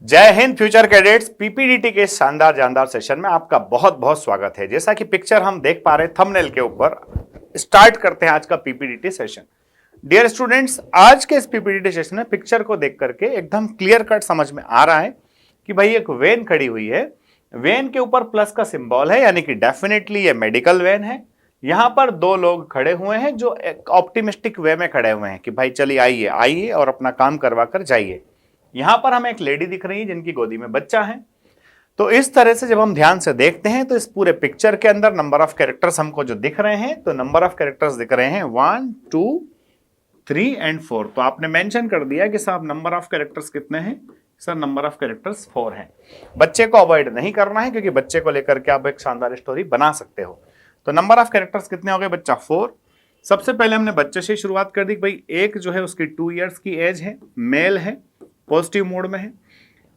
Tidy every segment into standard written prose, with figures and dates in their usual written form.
जय Hind future cadets. PPDT के शानदार जानदार सेशन में आपका बहुत बहुत स्वागत है। जैसा कि पिक्चर हम देख पा रहे हैं थंबनेल के ऊपर, स्टार्ट करते हैं आज का पीपीडीटी सेशन। डियर स्टूडेंट्स, आज के इस पीपीडीटी सेशन में पिक्चर को देख करके एकदम क्लियर कट समझ में आ रहा है कि भाई एक वैन खड़ी हुई है, वैन के ऊपर प्लस का सिंबल है, यानी कि डेफिनेटली ये मेडिकल वैन है। यहां पर दो लोग खड़े हुए हैं जो एक ऑप्टिमिस्टिक वे में खड़े हुए हैं कि भाई चलिए आइए आइए और अपना काम करवा कर जाइए। यहां पर हमें एक लेडी दिख रही है जिनकी गोदी में बच्चा है। तो इस तरह से जब हम ध्यान से देखते हैं तो इस पूरे पिक्चर के अंदर नंबर ऑफ कैरेक्टर्स हमको जो दिख रहे हैं, तो नंबर ऑफ कैरेक्टर्स दिख रहे हैं 1 2 3 एंड 4। तो आपने मेंशन कर दिया कि साहब नंबर ऑफ कैरेक्टर्स कितने हैं? सर नंबर ऑफ कैरेक्टर्स 4 हैं। बच्चे को अवॉइड नहीं करना है क्योंकि बच्चे को लेकर के आप एक शानदार स्टोरी बना सकते हो। तो नंबर ऑफ कैरेक्टर्स कितने हो गए बच्चा? 4। सबसे पहले हमने बच्चे से शुरुआत कर दी। भाई एक जो है उसकी 2 इयर्स की एज है, मेल है, पॉजिटिव मोड में है।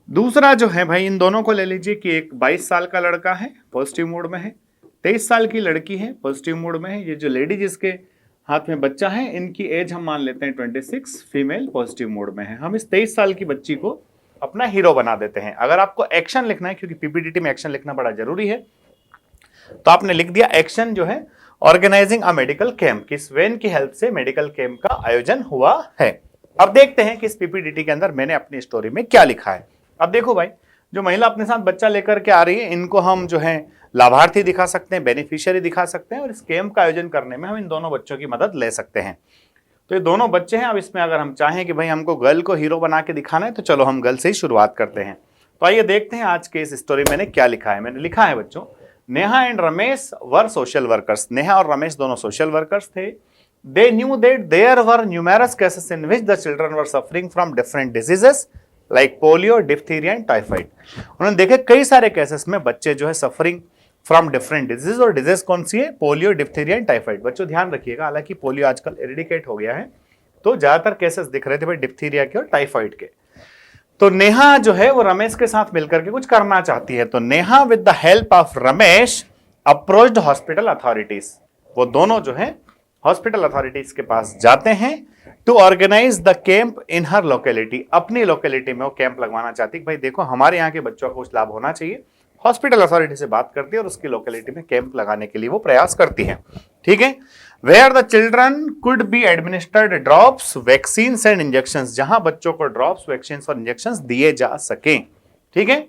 दूसरा जो है भाई इन दोनों को ले लीजिए कि एक 22 साल का लड़का है, पॉजिटिव मोड में है, 23 साल की लड़की है, पॉजिटिव मोड में है। ये जो लेडी जिसके हाथ में बच्चा है, इनकी एज हम मान लेते हैं 26, फीमेल, पॉजिटिव मोड में है। हम इस 23 साल की बच्ची को अपना हीरो बना देते हैं। अगर आपको एक्शन लिखना है, क्योंकि पीपीडीटी में एक्शन लिखना बड़ा जरूरी है, तो आपने लिख दिया एक्शन जो है ऑर्गेनाइजिंग अ मेडिकल कैंप, किस वैन की हेल्प से मेडिकल कैंप का आयोजन हुआ है। अब देखते हैं कि इस पीपीडीटी के अंदर मैंने अपनी स्टोरी में क्या लिखा है। अब देखो भाई, जो महिला अपने साथ बच्चा लेकर के आ रही है, इनको हम जो है लाभार्थी दिखा सकते हैं, बेनिफिशियरी दिखा सकते हैं, और इस कैंप का आयोजन करने में हम इन दोनों बच्चों की मदद ले सकते हैं। तो ये दोनों बच्चे हैं। अब इसमें अगर हम चाहें कि भाई हमको गर्ल को हीरो बना के दिखाना है, तो चलो हम गर्ल से ही शुरुआत करते हैं। तो आइए देखते हैं आज के इस स्टोरी में मैंने क्या लिखा है। मैंने लिखा है बच्चों, Neha and Ramesh were social workers. Neha और रमेश दोनों सोशल वर्कर्स थे। They knew that there were numerous cases in which the children were suffering from different diseases like polio, diphtheria and typhoid। उन्होंने देखे कई सारे केसेस में बच्चे जो है सफरिंग फ्रॉम डिफरेंट डिजीज, और डिजीज कौन सी है? Polio, diphtheria and typhoid. बच्चों ध्यान रखिएगा, हालांकि पोलियो आजकल एरिडिकेट हो गया है, तो ज्यादातर केसेस दिख रहे थे भाई डिप्थीरिया के और टाइफाइड के। तो नेहा जो है वो रमेश के साथ मिलकर के कुछ करना चाहती है। तो Neha with the help of Ramesh approached hospital authorities. वो दोनों जो है हॉस्पिटल अथॉरिटीज के पास जाते हैं to organise the camp in her locality. अपनी लोकेलिटी में वो कैंप लगवाना चाहती है। भाई देखो, हमारे यहाँ के बच्चों को कुछ लाभ होना चाहिए। हॉस्पिटल अथॉरिटी से बात करती है और उसकी लोकेलिटी में कैंप लगाने के लिए वो प्रयास करती है। ठीक है। Where the children could be administered drops, vaccine and injection, जहां बच्चों को ड्रॉप्स, वैक्सीन और इंजेक्शन दिए जा सके। ठीक है।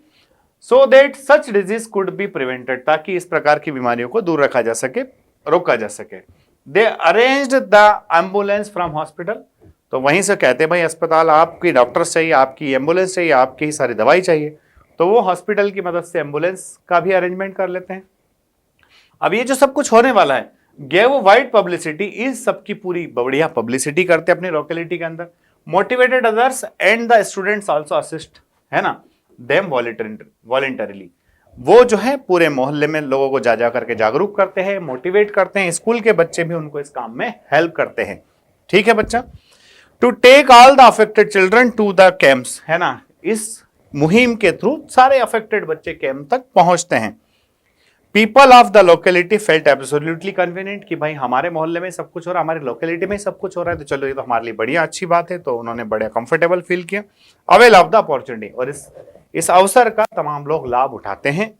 So that such disease could be prevented, ताकि इस प्रकार की बीमारियों को दूर रखा जा सके, रोका जा सके। They arranged the ambulance from hospital. तो वहीं से कहते हैं भाई अस्पताल आपकी डॉक्टर्स चाहिए, आपकी एम्बुलेंस चाहिए, आपकी ही सारी दवाई चाहिए। तो वो हॉस्पिटल की मदद से एम्बुलेंस का भी अरेंजमेंट कर लेते हैं। अब ये जो सब कुछ होने वाला है, गेव वाइड पब्लिसिटी, इस सब की पूरी बढ़िया पब्लिसिटी करते अपनी लोकेलिटी के अंदर। Motivated others and the students also assist, है ना, देम वॉलंटरीली। वो जो है पूरे मोहल्ले में लोगों को जा करके जागरूक करते हैं, मोटिवेट करते हैं। स्कूल के बच्चे भी उनको इस काम में हेल्प करते हैं। ठीक है बच्चा। To take all the affected children to the camps, है ना, इस मुहिम के थ्रू सारे अफेक्टेड बच्चे कैंप तक पहुंचते हैं। People of the locality felt absolutely convenient, कि भाई हमारे मोहल्ले में सब कुछ हो रहा है, हमारी लोकेलिटी में सब कुछ हो रहा है, तो चलो ये तो हमारे लिए बढ़िया अच्छी बात है। तो उन्होंने बड़े कंफर्टेबल फील किया। अवेल ऑफ द अपॉर्चुनिटी, और इस अवसर का तमाम लोग लाभ उठाते हैं।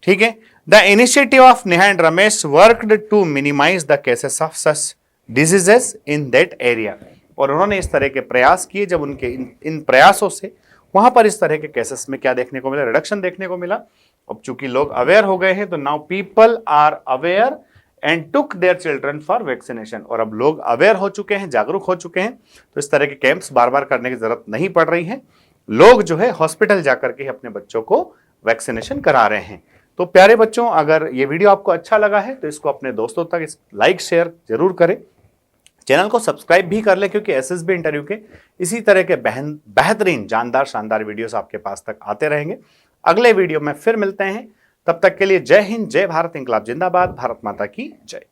ठीक है। The initiative of Neha and Ramesh worked to minimise the cases of such diseases in that area, और उन्होंने इस तरह के प्रयास किए। जब उनके इन प्रयासों से वहां पर इस तरह के केसेस में क्या देखने को मिला? रिडक्शन देखने को मिला। अब चूंकि लोग अवेयर हो गए हैं, तो now people are aware and took their children for vaccination. और अब लोग अवेयर हो चुके हैं, जागरूक हो चुके हैं, तो इस तरह के कैंप्स बार बार करने की जरूरत नहीं पड़ रही है। लोग जो है हॉस्पिटल जाकर के अपने बच्चों को वैक्सीनेशन करा रहे हैं। तो प्यारे बच्चों, अगर ये वीडियो आपको अच्छा लगा है तो इसको अपने दोस्तों तक लाइक शेयर जरूर करें। चैनल को सब्सक्राइब भी कर ले, क्योंकि एसएसबी इंटरव्यू के इसी तरह के बेहतरीन जानदार शानदार वीडियोस आपके पास तक आते रहेंगे। अगले वीडियो में फिर मिलते हैं। तब तक के लिए जय हिंद, जय भारत, इंकलाब जिंदाबाद, भारत माता की जय।